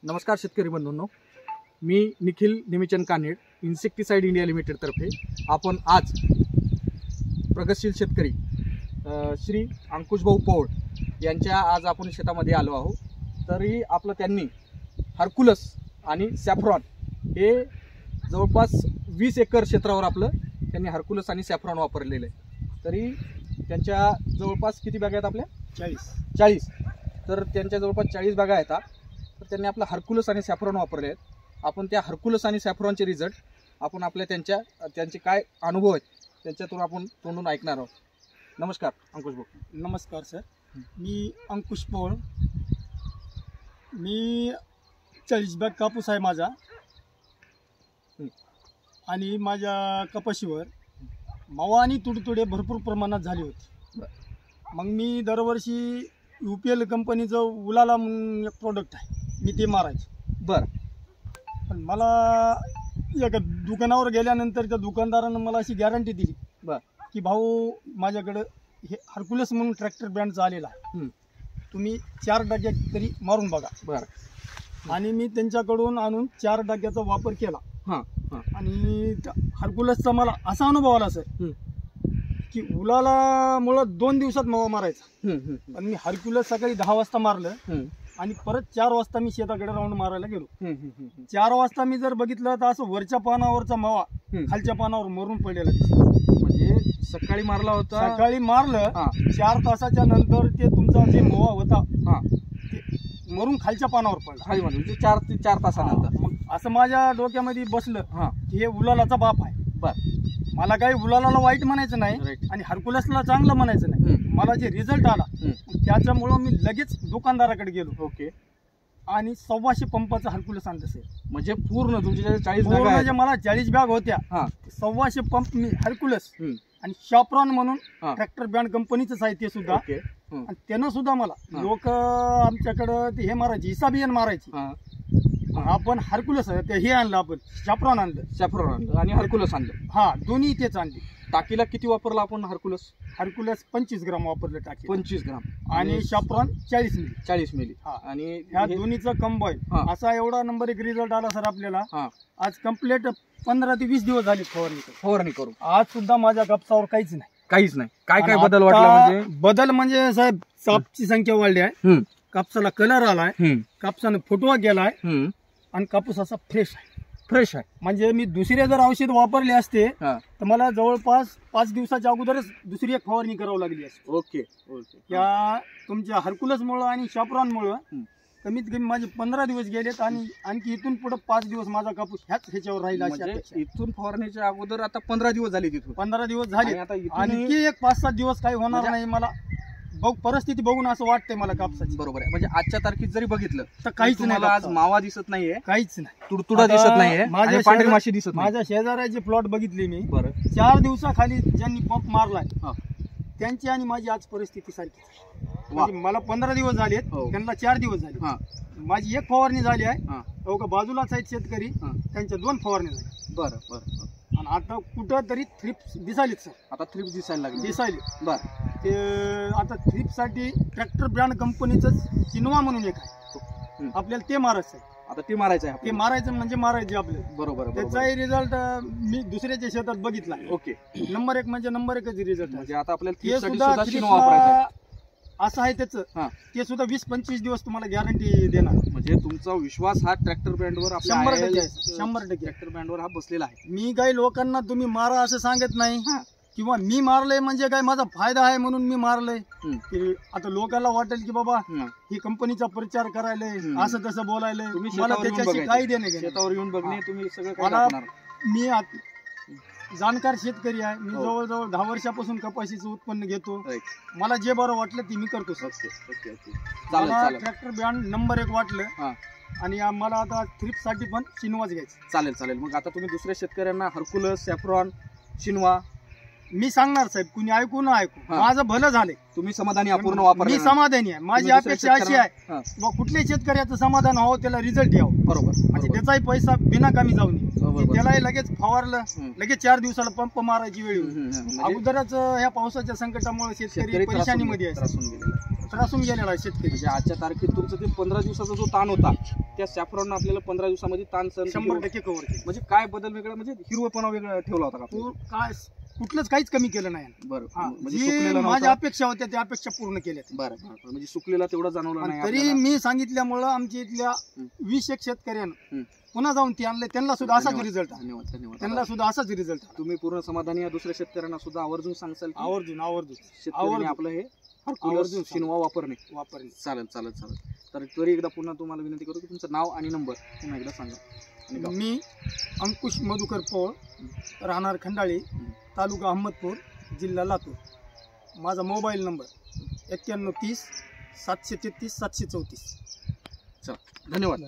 नमस्कार शेतकरी बंधूंनो, मी Nikhil निमिचंद कानेड, insecticide India limited तर्फे आपण आज प्रगतशील शेतकरी श्री अंकुशभाऊ पौळ यांच्या आज आपण शेतामध्ये आलो आहोत. तरी आपलं त्यांनी हर्कुलस आणि सॅफ्रॉन हे जवळपास 20 एकर क्षेत्रावर आपलं त्यांनी हर्कुलस आणि सॅफ्रॉन वापरलेलं आहे. तरी त्यांच्या जवळपास किती बॅगा आहेत आपल्या? 40. तर त्यांच्या जवळपास 40 बॅगा आहेत. तर त्यांनी आपलं हर्कुलस आणि सॅफ्रॉन वापरले आहेत. आपण त्या हर्कुलस आणि सॅफ्रॉनचे रिझल्ट आपण आपल्या त्यांचे काय अनुभव आहेत त्यांच्यातून आपण तोंडून ऐकणार आहोत. नमस्कार अंकुश भाऊ. नमस्कार सर, मी अंकुश पौळ. मी 40 बॅग कापूस आहे माझा आणि माझ्या कपाशीवर मावा आणि तुडतुडे भरपूर प्रमाणात झाले होते. मग मी दरवर्षी UPL कंपनीचं उलाला म्हणून एक प्रोडक्ट आहे, मी ते मारायचं. बरं. पण मला एका दुकानावर गेल्यानंतर त्या दुकानदारानं मला अशी गॅरंटी दिली की भाऊ माझ्याकडं हे हर्कुलस म्हणून ट्रॅक्टर ब्रँडचं आलेला आहे, तुम्ही 4 डग्यात तरी मारून बघा. बरं. आणि मी त्यांच्याकडून आणून 4 डग्याचा वापर केला. आणि हर्कुलसचा मला असा अनुभव आला सर की उलालामुळं 2 दिवसात मावा मारायचा. पण मी हर्कुलस सकाळी 10 वाजता मारलं आणि परत 4 वाजता मी शेताकडे राऊंड मारायला गेलो. 4 वाजता मी जर बघितलं तर असं वरच्या पानावरचा मावा खालच्या पानावर मरून पडलेला दिसला. म्हणजे सकाळी मारला होता, सकाळी मारलं 4 तासाच्या नंतर ते तुमचा जे मावा होता ते मरून खालच्या पानावर पडला. खाली म्हणजे 4 तासानंतर. मग असं माझ्या डोक्यामध्ये बसलं की हे उलालाचा बाप आहे. मला काही उलालाला वाईट म्हणायचं नाही आणि हर्कुलसला चांगलं म्हणायचं नाही. मला जे रिझल्ट आला त्याच्यामुळं मी लगेच दुकानदाराकडे गेलो. ओके. आणि 125 पंपाचं हर्कुलस आणलं सर. म्हणजे पूर्ण तुमच्या 40 बॅग, बॅग म्हणजे मला 40 बॅग होत्या. 125 पंप मी हर्कुलस आणि सॅफ्रॉन म्हणून ट्रॅक्टर ब्रँड कंपनीचंच आहे ते सुद्धा. आणि त्यानं सुद्धा मला लोक आमच्याकडं ते हे मारायचे, हिसाबियन मारायचे. आपण हर्कुलस हे आणलं, आपण सॅफ्रॉन आणलं आणि हर्कुलस आणलं. दोन्ही तेच आणले. टाकीला किती वापरला आपण हर्कुलस? हर्कुलस 25 ग्राम वापरलं टाकी. 25 ग्राम आणि सॅफ्रॉन 40 मिली. आणि ह्या दोन्हीचं कंबाईन असा एवढा नंबर 1 रिझल्ट आला सर आपल्याला. आज कंप्लीट 15 ते 20 दिवस झाले फवारणी करून. आज सुद्धा माझ्या कापसावर काहीच नाही. काय बदल वाटला? बदल म्हणजे साहेब सापची संख्या वाढली आहे, कापसाला कलर आलाय, कापसानं फुटवा गेलाय आणि कापूस असा फ्रेश आहे. म्हणजे मी दुसरे जर औषध वापरले असते तर मला जवळपास 5 दिवसाच्या अगोदरच दुसरी एक फवारणी करावी लागली असते. ओके. या तुमच्या हर्कुलसमुळं आणि सॅफ्रॉनमुळं कमीत कमी माझे 15 दिवस गेलेत आणि आणखी इथून पुढे 5 दिवस माझा कापूस ह्याच्यावर राहिला. इथून फवारणीच्या अगोदर आता 15 दिवस झाले, तिथून 15 दिवस झाले. आणखी एक 5-7 दिवस काही होणार नाही. मला परिस्थिती बघून असं वाटतंय मला कापसाची. बरोबर आहे. म्हणजे आजच्या तारखेत जरी बघितलं तर काहीच नाही. आज मावा दिसत नाहीये, काहीच नाही, तुडतुडा दिसत नाहीये, पांढरी माशी दिसत नाही. माझ्या शेजाऱ्याचे प्लॉट बघितले मी. 4 दिवसाखाली ज्यांनी पंप मारलाय त्यांची आणि माझी आज परिस्थिती सारखी. म्हणजे मला 15 दिवस झालेत, त्यांना 4 दिवस झाले. माझी एक फवारणी झाली आहे. बाजूलाच आहेत शेतकरी, त्यांच्या 2 फवारणी झाल्या. बरं. आणि आता कुठं तरी थ्रिप्स दिसायलेत सर. आता थ्रिप्स दिसायला दिसायले. ते आता थ्रिप्ससाठी ट्रॅक्टर ब्रँड कंपनीचं चिनवा म्हणून एक आहे, आपल्याला ते मारायचं आहे. आता ते मारायचं आहे. ते मारायचं म्हणजे मारायचे आपले. बरोबर. त्याचाही रिझल्ट मी दुसऱ्याच्या शेतात बघितला. ओके. नंबर 1 म्हणजे नंबर 1च रिझल्ट. म्हणजे आता आपल्याला असं आहे त्याचं, ते सुद्धा 20-25 दिवस तुम्हाला गॅरंटी देणार. म्हणजे तुमचा विश्वास हा ट्रॅक्टर ब्रँडवर 100% ट्रॅक्टर ब्रँडवर हा बसलेला आहे. मी काही लोकांना तुम्ही मारा असं सांगत नाही किंवा मी मारलंय म्हणजे काय माझा फायदा आहे म्हणून मी मारलंय. आता लोकांना वाटेल की बाबा ही कंपनीचा प्रचार करायलाय, असं तसं बोलायलंय. मला त्याच्याशी काही देणे शेतावर येऊन बघणे तुम्ही सगळं. मी जाणकार शेतकरी आहे. मी जवळजवळ 10 वर्षापासून कपाशीचं उत्पन्न घेतो. मला जे बरं वाटलं ते मी करतो सर. मला ट्रॅक्टर ब्रँड नंबर 1 वाटलं आणि मला आता थ्रिप्ससाठी पण चिनवाच घ्यायचं. चालेल. मग आता तुम्ही दुसऱ्या शेतकऱ्यांना हर्कुलस, सॅफ्रॉन, चिनवा मी सांगणार साहेब, कुणी ऐकू न ऐकू, माझं भलं झालंय. तुम्ही समाधानी अपूर्ण वापर मी समाधानी आहे. माझी अपेक्षा अशी आहे व कुठल्याही शेतकऱ्याचं समाधान व्हावं, त्याला रिझल्ट यावं. बरोबर. म्हणजे त्याचाही पैसा बिना कमी जाऊ नये. त्यालाही लगेच फवारलं, लगेच 4 दिवसाला पंप मारायची वेळ येईल. अगोदरच ह्या पावसाच्या संकटामुळे शेतकरी परेशानीमध्ये त्रासून गेलेला आहे शेतकरी. म्हणजे आजच्या तारखेत तुमचं ते 15 दिवसाचा जो ताण होता, त्या सॅफ्रॉन आपल्याला 15 दिवसामध्ये ताण सहन 100% कव्हर केलं. म्हणजे काय बदल वेगळा, म्हणजे हिरवपणा वेगळा ठेवला होता का? काय कुठलंच काहीच कमी केलं नाही. बरं. म्हणजे माझ्या अपेक्षा होत्या त्या अपेक्षा पूर्ण केल्या. बरं. म्हणजे सुकलेला तेवढा जाणवला नाही. तरी मी सांगितल्यामुळं आमच्या इथल्या 20 शेतकऱ्यांना पुन्हा जाऊन ते आणले, त्यांना सुद्धा असाच रिझल्ट. धन्यवाद. धन्यवाद. त्यांना सुद्धा असाच रिझल्ट. तुम्ही पूर्ण समाधानी या दुसऱ्या शेतकऱ्यांना सुद्धा आवर्जून सांगसाल? आवर्जून शेतकऱ्यांनी आपलं हे आवर्जून शिनवा वापरणे. चालेल. तर तरी एकदा पुन्हा तुम्हाला विनंती करतो की तुमचं नाव आणि नंबर पुन्हा एकदा सांगा. मी अंकुश मधुकर पोळ, राहणार खंडाळी, तालुका अहमदपूर, जिल्हा लातूर. माझा मोबाईल नंबर 9130 733 734. चला, धन्यवाद.